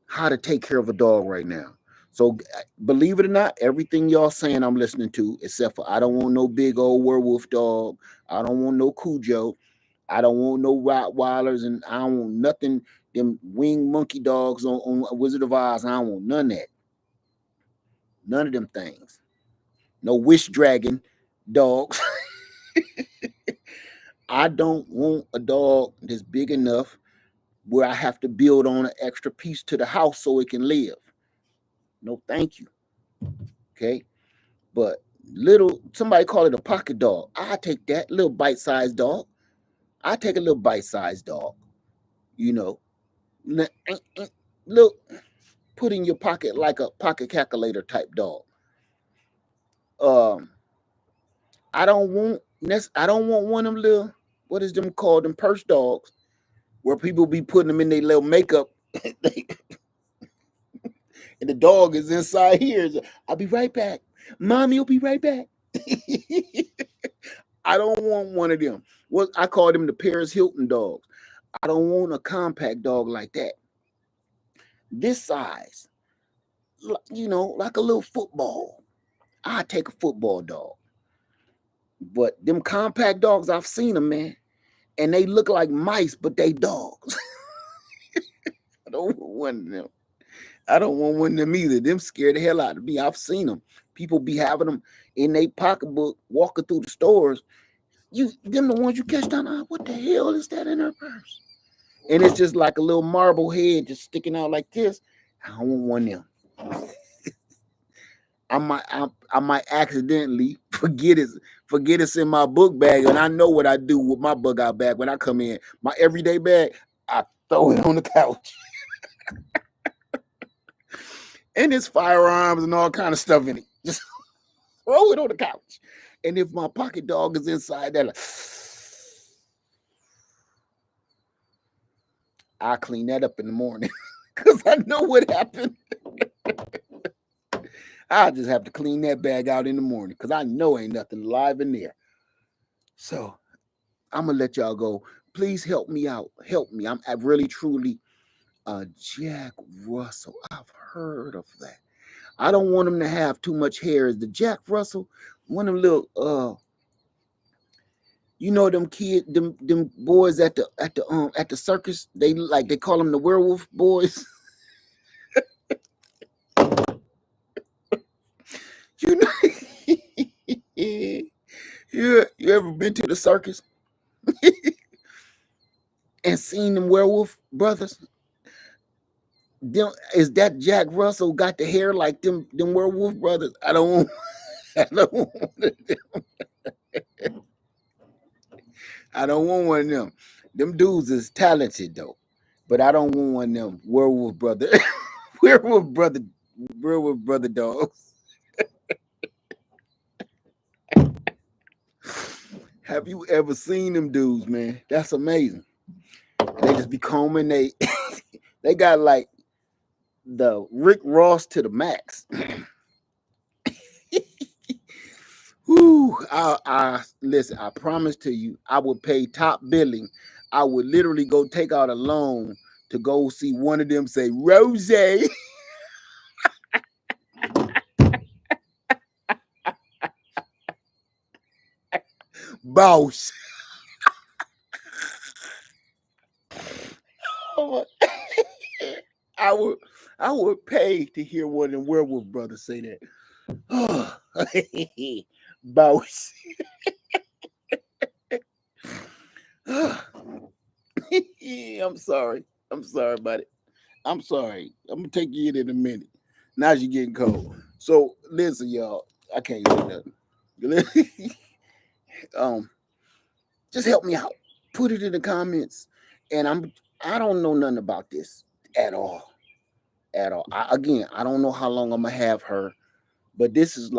how to take care of a dog right now. So believe it or not, everything y'all saying I'm listening to, except for I don't want no big old werewolf dog. I don't want no Cujo. I don't want no Rottweilers, and I don't want nothing. Them winged monkey dogs on Wizard of Oz. I don't want none of that. None of them things. No wish dragon dogs. I don't want a dog that's big enough where I have to build on an extra piece to the house so it can live. No, thank you. Okay. But somebody call it a pocket dog. I take that little bite-sized dog. I take a little bite-sized dog. You know, little put in your pocket like a pocket calculator type dog. Um, I don't want one of them little, what is them called, them purse dogs, where people be putting them in their little makeup, and the dog is inside here. I'll be right back. Mommy will be right back. I don't want one of them. Well, I call them the Paris Hilton dogs. I don't want a compact dog like that. This size, like a little football. I take a football dog. But them compact dogs, I've seen them, man, and they look like mice, but they dogs. I don't want one of them. I don't want one of them either. Them scare the hell out of me. I've seen them. People be having them in their pocketbook, walking through the stores. Them the ones you catch down. What the hell is that in her purse? And it's just like a little marble head just sticking out like this. I don't want one of them. I might accidentally forget it's in my book bag, and I know what I do with my bug out bag when I come in. My everyday bag, I throw it on the couch. And there's firearms and all kind of stuff in it. Just throw it on the couch. And if my pocket dog is inside there, like, I clean that up in the morning because I know what happened. I just have to clean that bag out in the morning because I know ain't nothing alive in there. So I'm gonna let y'all go. Please help me out. Help me. I really truly Jack Russell. I've heard of that. I don't want him to have too much hair. Is the Jack Russell one of them little them kids, them boys at the circus? They call them the werewolf boys. You know, you ever been to the circus and seen them werewolf brothers? Is that Jack Russell got the hair like them werewolf brothers? I don't want them. I don't want one of them. Them dudes is talented though, but I don't want one of them werewolf brother, werewolf brother dogs. Have you ever seen them dudes, man? That's amazing. They just be combing. They got like the Rick Ross to the max. Whew, I listen. I promise to you, I would pay top billing. I would literally go take out a loan to go see one of them say Rose. Boss. I would pay to hear one of them werewolf brothers say that. Oh, boss. I'm sorry. I'm sorry about it. I'm sorry. I'm gonna take you in a minute. Now you're getting cold. So listen, y'all. I can't say nothing. Just help me out. Put it in the comments. And I don't know nothing about this at all. At all. I don't know how long I'm gonna have her, but this is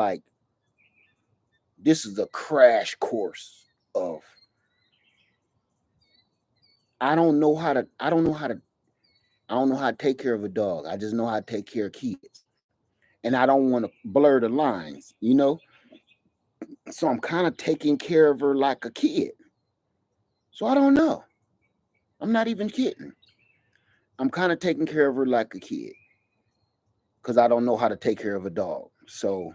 a crash course of I don't know how to take care of a dog. I just know how to take care of kids. And I don't want to blur the lines, So I'm kind of taking care of her like a kid. So I don't know. I'm not even kidding. I'm kind of taking care of her like a kid because I don't know how to take care of a dog. So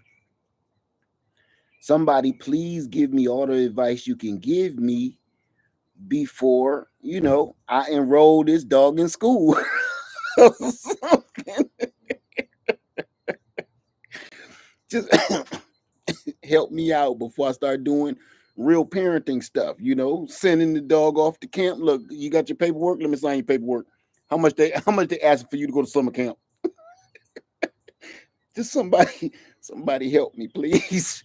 somebody please give me all the advice you can give me before, I enroll this dog in school. Just help me out before I start doing real parenting stuff, sending the dog off to camp. Look, you got your paperwork? Let me sign your paperwork. How much they asking for you to go to summer camp? Just somebody help me, please,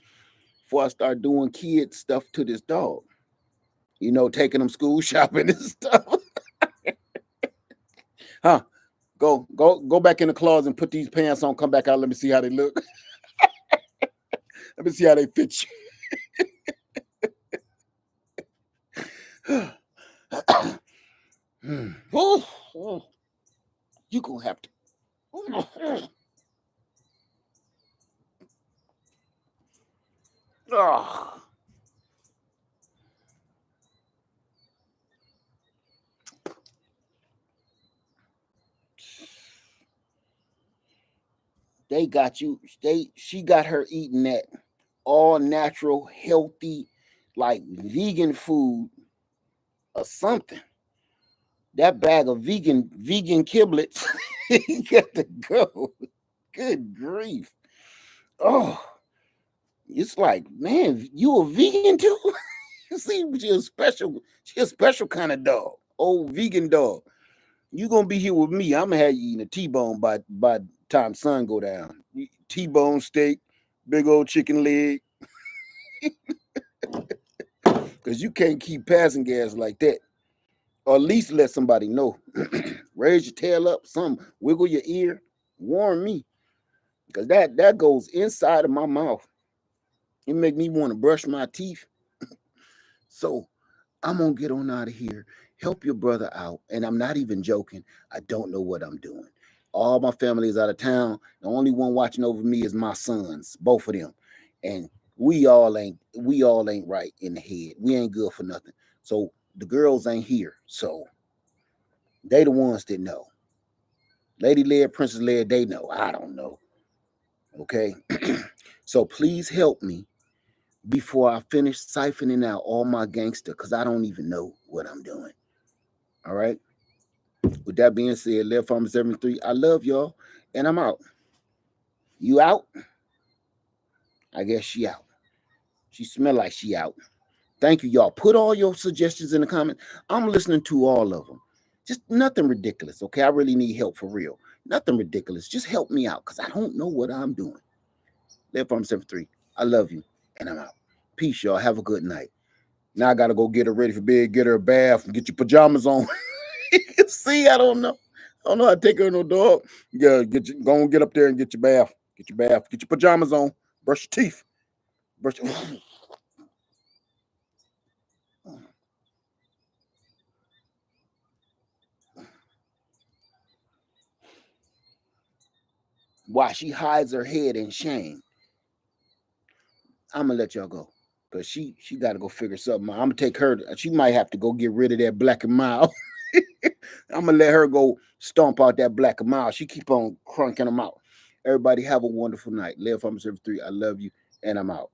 before I start doing kid stuff to this dog. Taking them school shopping and stuff. Huh? Go back in the closet and put these pants on. Come back out. Let me see how they look. Let me see how they fit you. Oh, oh, you gonna have to. Oh. They got you. She got her eating that all natural, healthy, like vegan food or something. That bag of vegan kiblets got to go. Good grief. Oh, it's like, man, you a vegan too? You see, she a special kind of dog. Old vegan dog. You gonna be here with me. I'm gonna have you eating a T-bone by the time sun go down. T-bone steak, big old chicken leg. Because you can't keep passing gas like that. Or at least let somebody know. Raise your tail up, some wiggle your ear, warn me. Because that goes inside of my mouth. It make me want to brush my teeth. So I'm gonna get on out of here. Help your brother out. And I'm not even joking. I don't know what I'm doing. All my family is out of town. The only one watching over me is my sons, both of them. And we all ain't right in the head. We ain't good for nothing. So the girls ain't here. So they the ones that know. Lady Lead, Princess Lead, they know. I don't know. Okay. So please help me before I finish siphoning out all my gangster because I don't even know what I'm doing. All right. With that being said, Left Farmer 73, I love y'all and I'm out. You out? I guess she out. She smell like she out. Thank you, y'all. Put all your suggestions in the comments. I'm listening to all of them. Just nothing ridiculous, okay? I really need help for real. Nothing ridiculous. Just help me out because I don't know what I'm doing. Left Farm 73, I love you, and I'm out. Peace, y'all. Have a good night. Now I got to go get her ready for bed, get her a bath, and get your pajamas on. See, I don't know. I don't know how to take her no dog. Yeah, go and get up there and get your bath. Get your bath. Get your pajamas on. Brush your teeth. Brush your... Why she hides her head in shame. I'm gonna let y'all go. Cause she gotta go figure something out. I'm gonna take her. She might have to go get rid of that black and mild. I'm gonna let her go stomp out that black and mild. She keep on crunking them out. Everybody have a wonderful night. Live from 73. I love you, and I'm out.